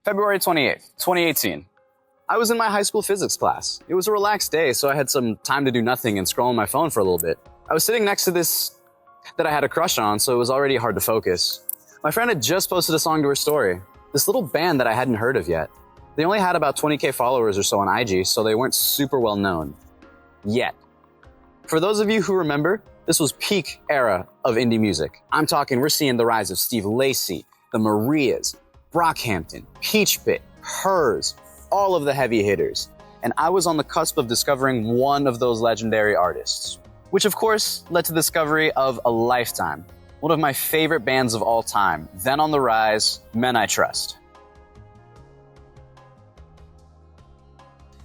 February 28th, 2018. I was in my high school physics class. It was a relaxed day, so I had some time to do nothing and scroll on my phone for a little bit. I was sitting next to this that I had a crush on, so it was already hard to focus. My friend had just posted a song to her story. This little band that I hadn't heard of yet. They only had about 20K followers or so on IG, so they weren't super well known. Yet. For those of you who remember, this was peak era of indie music. I'm talking, we're seeing the rise of Steve Lacy, the Marias, Brockhampton, Peach Pit, Hers, all of the heavy hitters. And I was on the cusp of discovering one of those legendary artists. Which of course led to the discovery of a lifetime. One of my favorite bands of all time, then on the rise, Men I Trust.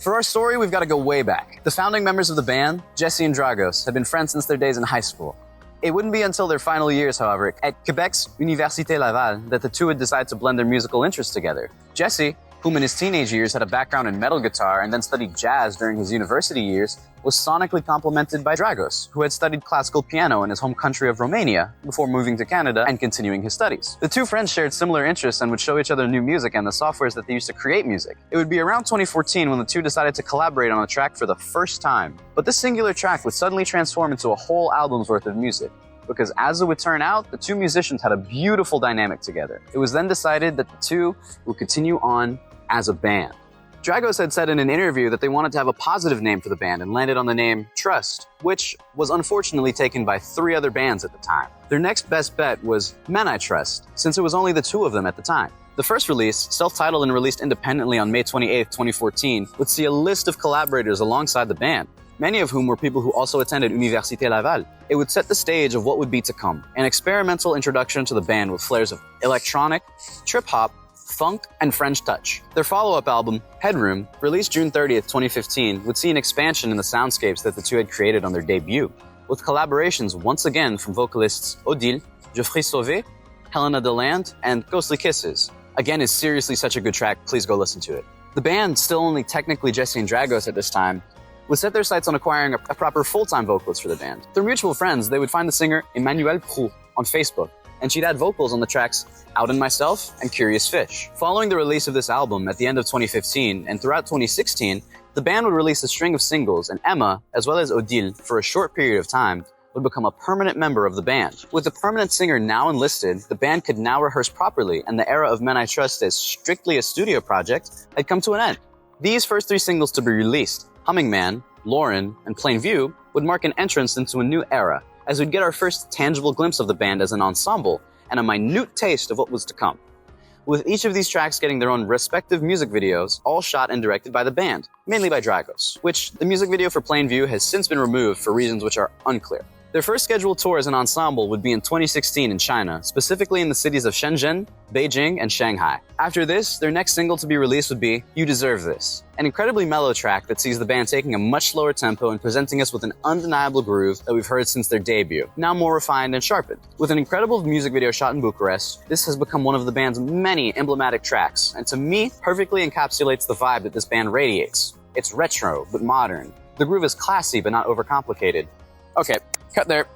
For our story, we've got to go way back. The founding members of the band, Jesse and Dragos, have been friends since their days in high school. It wouldn't be until their final years, however, at Quebec's Université Laval, that the two would decide to blend their musical interests together. Jesse, whom in his teenage years had a background in metal guitar and then studied jazz during his university years, was sonically complemented by Dragos, who had studied classical piano in his home country of Romania before moving to Canada and continuing his studies. The two friends shared similar interests and would show each other new music and the softwares that they used to create music. It would be around 2014 when the two decided to collaborate on a track for the first time. But this singular track would suddenly transform into a whole album's worth of music. Because as it would turn out, the two musicians had a beautiful dynamic together. It was then decided that the two would continue on as a band. Dragos had said in an interview that they wanted to have a positive name for the band and landed on the name Trust, which was unfortunately taken by 3 other bands at the time. Their next best bet was Men I Trust, since it was only the 2 of them at the time. The first release, self-titled and released independently on May 28, 2014, would see a list of collaborators alongside the band, many of whom were people who also attended Université Laval. It would set the stage of what would be to come, an experimental introduction to the band with flares of electronic, trip-hop, funk, and French touch. Their follow-up album, Headroom, released June 30th, 2015, would see an expansion in the soundscapes that the two had created on their debut, with collaborations once again from vocalists Odile, Geoffrey Sauvé, Helena Deland, and Ghostly Kisses. Again, is seriously such a good track, please go listen to it. The band, still only technically Jesse and Dragos at this time, would set their sights on acquiring a proper full-time vocalist for the band. Through mutual friends, they would find the singer Emmanuelle Proulx on Facebook, and she'd add vocals on the tracks Out and Myself and Curious Fish. Following the release of this album at the end of 2015 and throughout 2016, the band would release a string of singles, and Emma, as well as Odile, for a short period of time, would become a permanent member of the band. With the permanent singer now enlisted, the band could now rehearse properly, and the era of Men I Trust as strictly a studio project had come to an end. These first 3 singles to be released, Humming Man, Lauren, and Plain View, would mark an entrance into a new era, as we'd get our first tangible glimpse of the band as an ensemble and a minute taste of what was to come. With each of these tracks getting their own respective music videos, all shot and directed by the band, mainly by Dragos, which the music video for Plain View has since been removed for reasons which are unclear. Their first scheduled tour as an ensemble would be in 2016 in China, specifically in the cities of Shenzhen, Beijing, and Shanghai. After this, their next single to be released would be You Deserve This, an incredibly mellow track that sees the band taking a much slower tempo and presenting us with an undeniable groove that we've heard since their debut, now more refined and sharpened. With an incredible music video shot in Bucharest, this has become one of the band's many emblematic tracks, and to me, perfectly encapsulates the vibe that this band radiates. It's retro, but modern. The groove is classy, but not overcomplicated. Okay, cut there.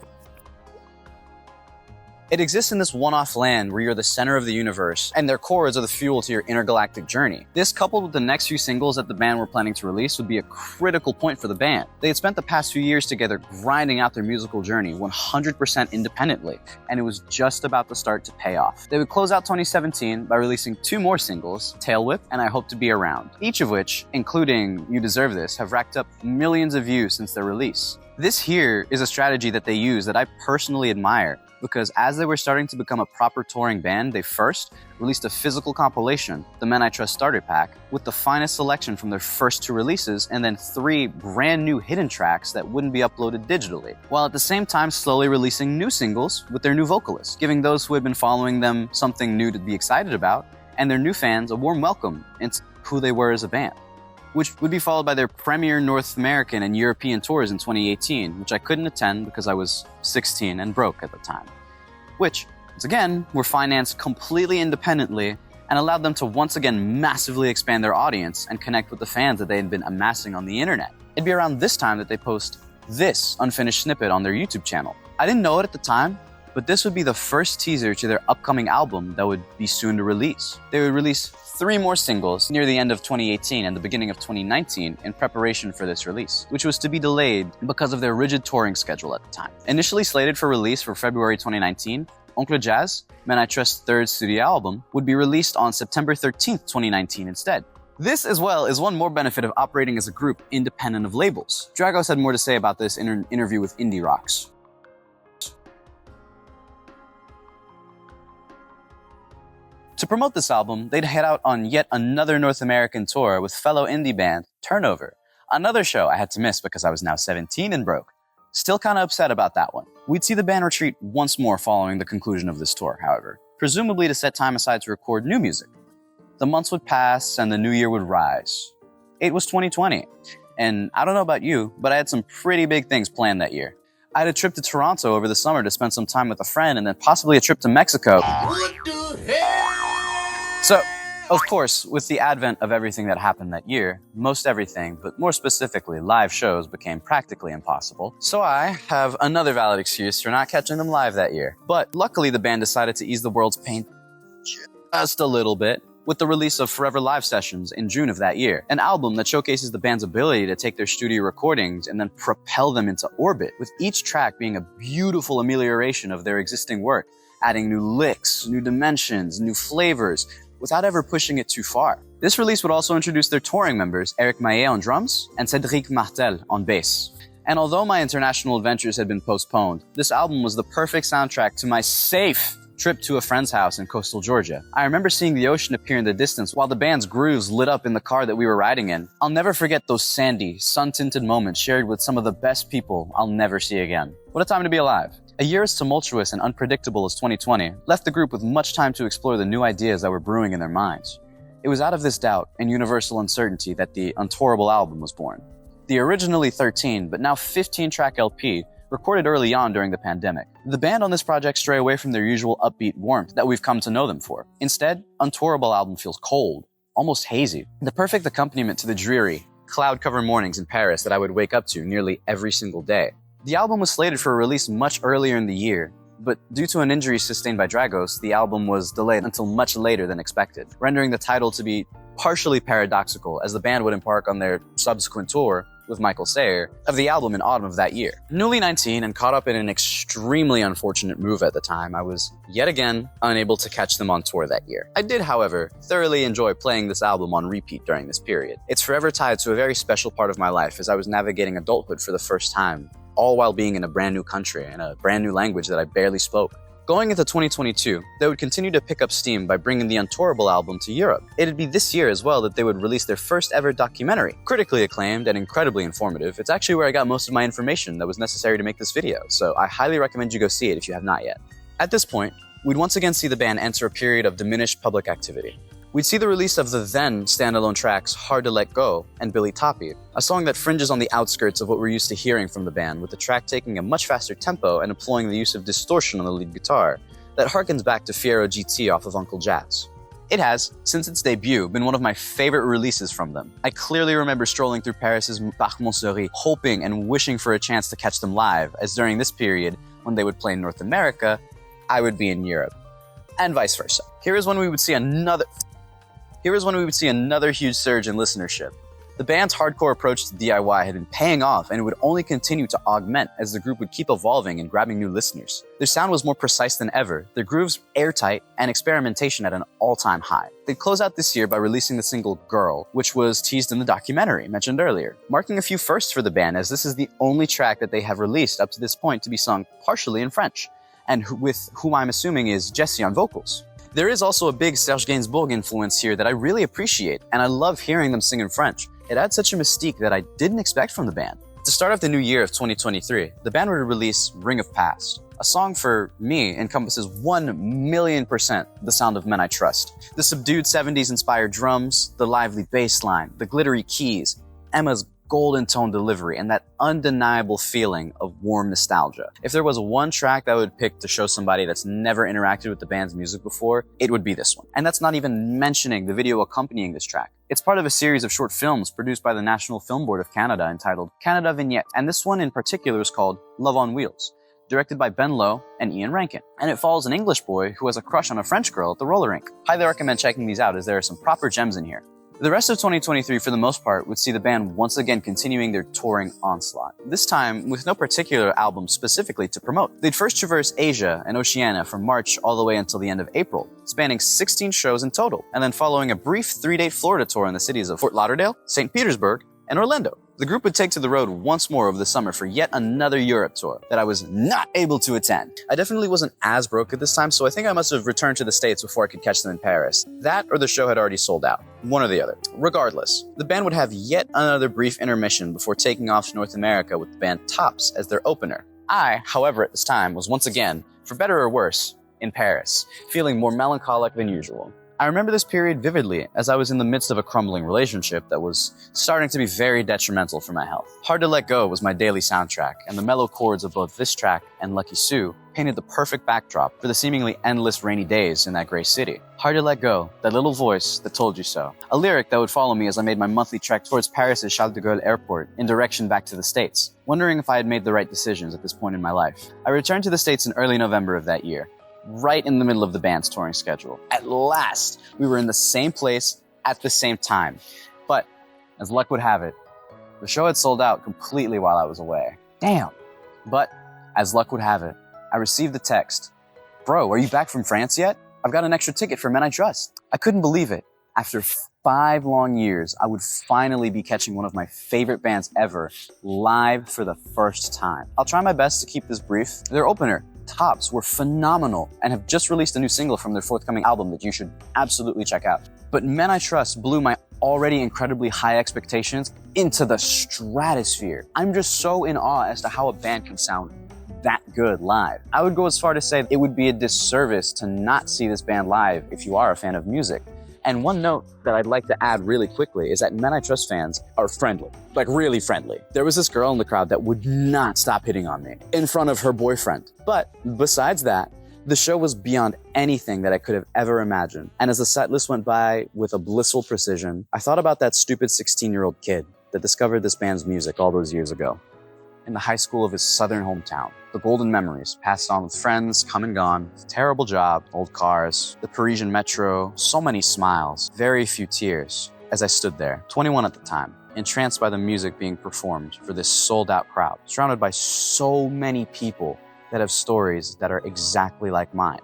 It exists in this one-off land where you're the center of the universe, and their chords are the fuel to your intergalactic journey. This, coupled with the next few singles that the band were planning to release, would be a critical point for the band. They had spent the past few years together grinding out their musical journey 100% independently, and it was just about to start to pay off. They would close out 2017 by releasing 2 more singles, Tail Whip and I Hope to Be Around, each of which, including You Deserve This, have racked up millions of views since their release. This here is a strategy that they use that I personally admire, because as they were starting to become a proper touring band, they first released a physical compilation, the Men I Trust Starter Pack, with the finest selection from their first 2 releases, and then 3 brand new hidden tracks that wouldn't be uploaded digitally, while at the same time slowly releasing new singles with their new vocalists, giving those who had been following them something new to be excited about, and their new fans a warm welcome into who they were as a band. Which would be followed by their premier North American and European tours in 2018, which I couldn't attend because I was 16 and broke at the time. Which, once again, were financed completely independently and allowed them to once again massively expand their audience and connect with the fans that they had been amassing on the internet. It'd be around this time that they post this unfinished snippet on their YouTube channel. I didn't know it at the time, but this would be the first teaser to their upcoming album that would be soon to release. They would release 3 more singles near the end of 2018 and the beginning of 2019 in preparation for this release, which was to be delayed because of their rigid touring schedule at the time. Initially slated for release for February 2019, Oncle Jazz, Men I Trust's third studio album, would be released on September 13th, 2019 instead. This as well is one more benefit of operating as a group independent of labels. Dragos had more to say about this in an interview with Indie Rocks. To promote this album, they'd head out on yet another North American tour with fellow indie band Turnover, another show I had to miss because I was now 17 and broke. Still kinda upset about that one. We'd see the band retreat once more following the conclusion of this tour, however, presumably to set time aside to record new music. The months would pass and the new year would rise. It was 2020, and I don't know about you, but I had some pretty big things planned that year. I had a trip to Toronto over the summer to spend some time with a friend and then possibly a trip to Mexico. What the hell? So, of course, with the advent of everything that happened that year, most everything, but more specifically live shows, became practically impossible. So I have another valid excuse for not catching them live that year. But luckily the band decided to ease the world's pain just a little bit with the release of Forever Live Sessions in June of that year, an album that showcases the band's ability to take their studio recordings and then propel them into orbit, with each track being a beautiful amelioration of their existing work, adding new licks, new dimensions, new flavors, without ever pushing it too far. This release would also introduce their touring members, Eric Maillet on drums and Cédric Martel on bass. And although my international adventures had been postponed, this album was the perfect soundtrack to my safe trip to a friend's house in coastal Georgia. I remember seeing the ocean appear in the distance while the band's grooves lit up in the car that we were riding in. I'll never forget those sandy, sun-tinted moments shared with some of the best people I'll never see again. What a time to be alive. A year as tumultuous and unpredictable as 2020 left the group with much time to explore the new ideas that were brewing in their minds. It was out of this doubt and universal uncertainty that the Untourable Album was born. The originally 13, but now 15-track LP, recorded early on during the pandemic. The band on this project stray away from their usual upbeat warmth that we've come to know them for. Instead, Untourable Album feels cold, almost hazy, the perfect accompaniment to the dreary, cloud-covered mornings in Paris that I would wake up to nearly every single day. The album was slated for a release much earlier in the year, but due to an injury sustained by Dragos, the album was delayed until much later than expected, rendering the title to be partially paradoxical as the band would embark on their subsequent tour with Michael Sayer of the album in autumn of that year. Newly 19 and caught up in an extremely unfortunate move at the time, I was yet again unable to catch them on tour that year. I did, however, thoroughly enjoy playing this album on repeat during this period. It's forever tied to a very special part of my life as I was navigating adulthood for the first time, all while being in a brand new country and a brand new language that I barely spoke. Going into 2022, they would continue to pick up steam by bringing the Untourable album to Europe. It'd be this year as well that they would release their first ever documentary. Critically acclaimed and incredibly informative, it's actually where I got most of my information that was necessary to make this video, so I highly recommend you go see it if you have not yet. At this point, we'd once again see the band enter a period of diminished public activity. We'd see the release of the then standalone tracks Hard to Let Go and Billy Toppy, a song that fringes on the outskirts of what we're used to hearing from the band, with the track taking a much faster tempo and employing the use of distortion on the lead guitar that harkens back to Fiero GT off of Uncle Jazz. It has, since its debut, been one of my favorite releases from them. I clearly remember strolling through Paris's Parc Montsouris, hoping and wishing for a chance to catch them live, as during this period, when they would play in North America, I would be in Europe, and vice versa. Here is when we would see another huge surge in listenership. The band's hardcore approach to DIY had been paying off, and it would only continue to augment as the group would keep evolving and grabbing new listeners. Their sound was more precise than ever, their grooves airtight, and experimentation at an all-time high. They'd close out this year by releasing the single Girl, which was teased in the documentary mentioned earlier, marking a few firsts for the band, as this is the only track that they have released up to this point to be sung partially in French, and with whom I'm assuming is Jesse on vocals. There is also a big Serge Gainsbourg influence here that I really appreciate, and I love hearing them sing in French. It adds such a mystique that I didn't expect from the band. To start off the new year of 2023, the band would release Ring of Past. A song for me encompasses 1,000,000% the sound of Men I Trust. The subdued 70s-inspired drums, the lively bass line, the glittery keys, Emma's golden tone delivery, and that undeniable feeling of warm nostalgia. If there was one track that I would pick to show somebody that's never interacted with the band's music before, it would be this one. And that's not even mentioning the video accompanying this track. It's part of a series of short films produced by the National Film Board of Canada entitled Canada Vignettes, and this one in particular is called Love on Wheels. directed by Ben Lowe and Ian Rankin. And it follows an English boy who has a crush on a French girl at the roller rink. Highly recommend checking these out as there are some proper gems in here. The rest of 2023, for the most part, would see the band once again continuing their touring onslaught. This time, with no particular album specifically to promote. They'd first traverse Asia and Oceania from March all the way until the end of April, spanning 16 shows in total, and then following a brief 3-date Florida tour in the cities of Fort Lauderdale, St. Petersburg, and Orlando. The group would take to the road once more over the summer for yet another Europe tour that I was not able to attend. I definitely wasn't as broke at this time, so I think I must have returned to the States before I could catch them in Paris. That or the show had already sold out. One or the other. Regardless, the band would have yet another brief intermission before taking off to North America with the band Tops as their opener. I, however, at this time was once again, for better or worse, in Paris, feeling more melancholic than usual. I remember this period vividly as I was in the midst of a crumbling relationship that was starting to be very detrimental for my health. Hard to Let Go was my daily soundtrack, and the mellow chords of both this track and Lucky Sue painted the perfect backdrop for the seemingly endless rainy days in that gray city. Hard to Let Go, that little voice that told you so. A lyric that would follow me as I made my monthly trek towards Paris' Charles de Gaulle Airport in direction back to the States, wondering if I had made the right decisions at this point in my life. I returned to the States in early November of that year, right in the middle of the band's touring schedule. At last, we were in the same place at the same time. But, as luck would have it, the show had sold out completely while I was away. Damn. But, as luck would have it, I received the text, "Bro, are you back from France yet? I've got an extra ticket for Men I Trust." I couldn't believe it. After 5 long years, I would finally be catching one of my favorite bands ever live for the first time. I'll try my best to keep this brief. Their opener, Tops, were phenomenal and have just released a new single from their forthcoming album that you should absolutely check out. But Men I Trust blew my already incredibly high expectations into the stratosphere. I'm just so in awe as to how a band can sound that good live. I would go as far to say it would be a disservice to not see this band live if you are a fan of music. And one note that I'd like to add really quickly is that Men I Trust fans are friendly, like really friendly. There was this girl in the crowd that would not stop hitting on me in front of her boyfriend. But besides that, the show was beyond anything that I could have ever imagined. And as the set list went by with a blissful precision, I thought about that stupid 16-year-old kid that discovered this band's music all those years ago. In the high school of his southern hometown, the golden memories passed on with friends come and gone, terrible job, old cars, the Parisian metro, so many smiles, very few tears, as I stood there, 21 at the time, entranced by the music being performed for this sold-out crowd, surrounded by so many people that have stories that are exactly like mine.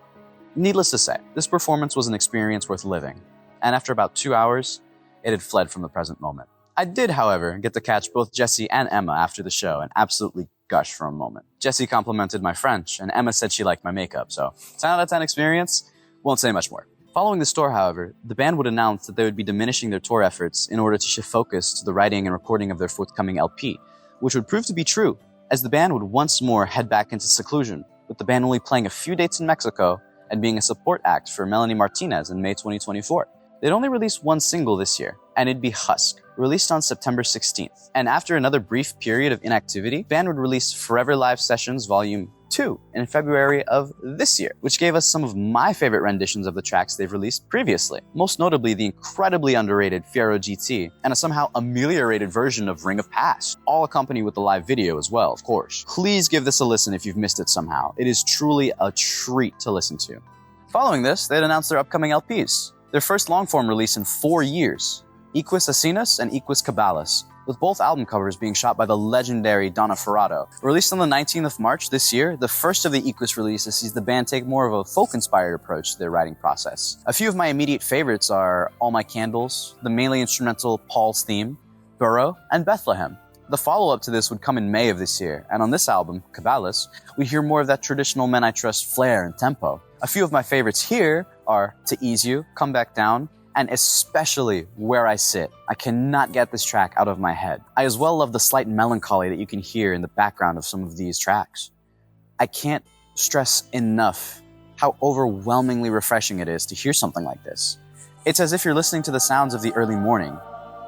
Needless to say, this performance was an experience worth living, and after about 2 hours, it had fled from the present moment. I did, however, get to catch both Jessie and Emma after the show and absolutely gush for a moment. Jessie complimented my French, and Emma said she liked my makeup, so 10 out of 10 experience, won't say much more. Following this tour, however, the band would announce that they would be diminishing their tour efforts in order to shift focus to the writing and recording of their forthcoming LP, which would prove to be true, as the band would once more head back into seclusion, with the band only playing a few dates in Mexico and being a support act for Melanie Martinez in May 2024. They'd only released one single this year, and it'd be Husk, released on September 16th. And after another brief period of inactivity, the band would release Forever Live Sessions Volume 2 in February of this year, which gave us some of my favorite renditions of the tracks they've released previously, most notably the incredibly underrated Fiero GT and a somehow ameliorated version of Ring of Past, all accompanied with a live video as well, of course. Please give this a listen if you've missed it somehow. It is truly a treat to listen to. Following this, they'd announced their upcoming LPs, their first long-form release in 4 years, Equis Asinus and Equis Caballus, with both album covers being shot by the legendary Donna Ferrato. Released on the 19th of March this year, the first of the Equis releases sees the band take more of a folk-inspired approach to their writing process. A few of my immediate favorites are All My Candles, the mainly instrumental Paul's Theme, Burrow, and Bethlehem. The follow-up to this would come in May of this year, and on this album, Caballus, we hear more of that traditional Men I Trust flair and tempo. A few of my favorites here are To Ease You, Come Back Down, and especially Where I Sit. I cannot get this track out of my head. I as well love the slight melancholy that you can hear in the background of some of these tracks. I can't stress enough how overwhelmingly refreshing it is to hear something like this. It's as if you're listening to the sounds of the early morning,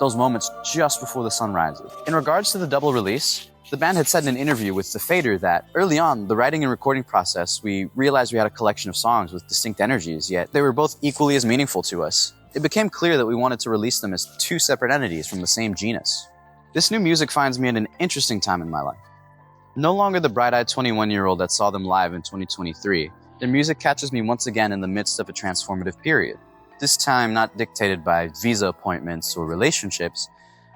those moments just before the sun rises. In regards to the double release, the band had said in an interview with The Fader that early on, the writing and recording process, we realized we had a collection of songs with distinct energies, yet they were both equally as meaningful to us. It became clear that we wanted to release them as 2 separate entities from the same genus. This new music finds me at an interesting time in my life. No longer the bright-eyed 21-year-old that saw them live in 2023, their music catches me once again in the midst of a transformative period. This time not dictated by visa appointments or relationships,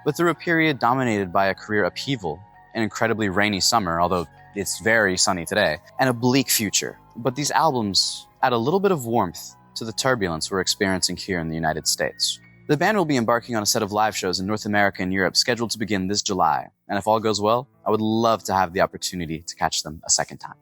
but through a period dominated by a career upheaval, an incredibly rainy summer, although it's very sunny today, and a bleak future. But these albums add a little bit of warmth to the turbulence we're experiencing here in the United States. The band will be embarking on a set of live shows in North America and Europe scheduled to begin this July, and if all goes well, I would love to have the opportunity to catch them a second time.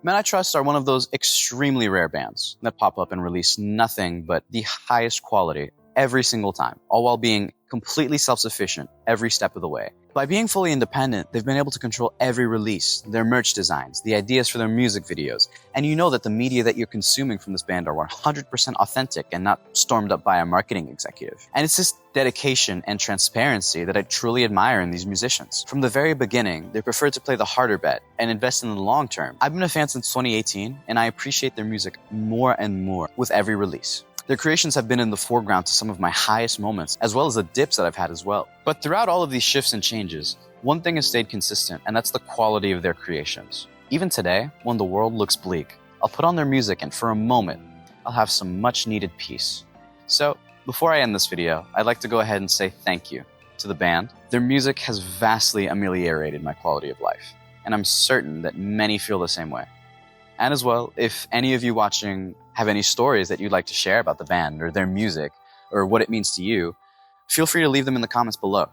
Men I Trust are one of those extremely rare bands that pop up and release nothing but the highest quality every single time, all while being completely self-sufficient every step of the way. By being fully independent, they've been able to control every release, their merch designs, the ideas for their music videos, and you know that the media that you're consuming from this band are 100% authentic and not stormed up by a marketing executive. And it's this dedication and transparency that I truly admire in these musicians. From the very beginning, they preferred to play the harder bet and invest in the long term. I've been a fan since 2018, and I appreciate their music more and more with every release. Their creations have been in the foreground to some of my highest moments, as well as the dips that I've had as well. But throughout all of these shifts and changes, one thing has stayed consistent, and that's the quality of their creations. Even today, when the world looks bleak, I'll put on their music and for a moment, I'll have some much needed peace. So, before I end this video, I'd like to go ahead and say thank you to the band. Their music has vastly ameliorated my quality of life, and I'm certain that many feel the same way. And as well, if any of you watching have any stories that you'd like to share about the band or their music or what it means to you, feel free to leave them in the comments below.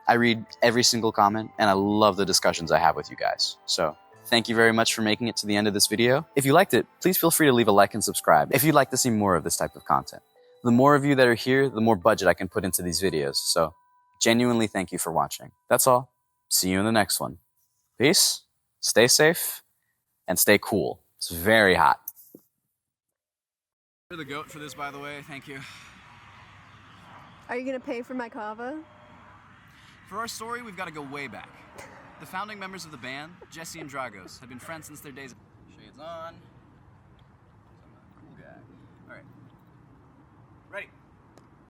I read every single comment and I love the discussions I have with you guys. So thank you very much for making it to the end of this video. If you liked it, please feel free to leave a like and subscribe if you'd like to see more of this type of content. The more of you that are here, the more budget I can put into these videos. So genuinely thank you for watching. That's all. See you in the next one. Peace, stay safe, and stay cool. It's very hot. You're the goat for this, by the way. Thank you. Are you gonna pay for my kava? For our story, we've got to go way back. The founding members of the band, Jesse and Dragos, have been friends since their days. Shades on.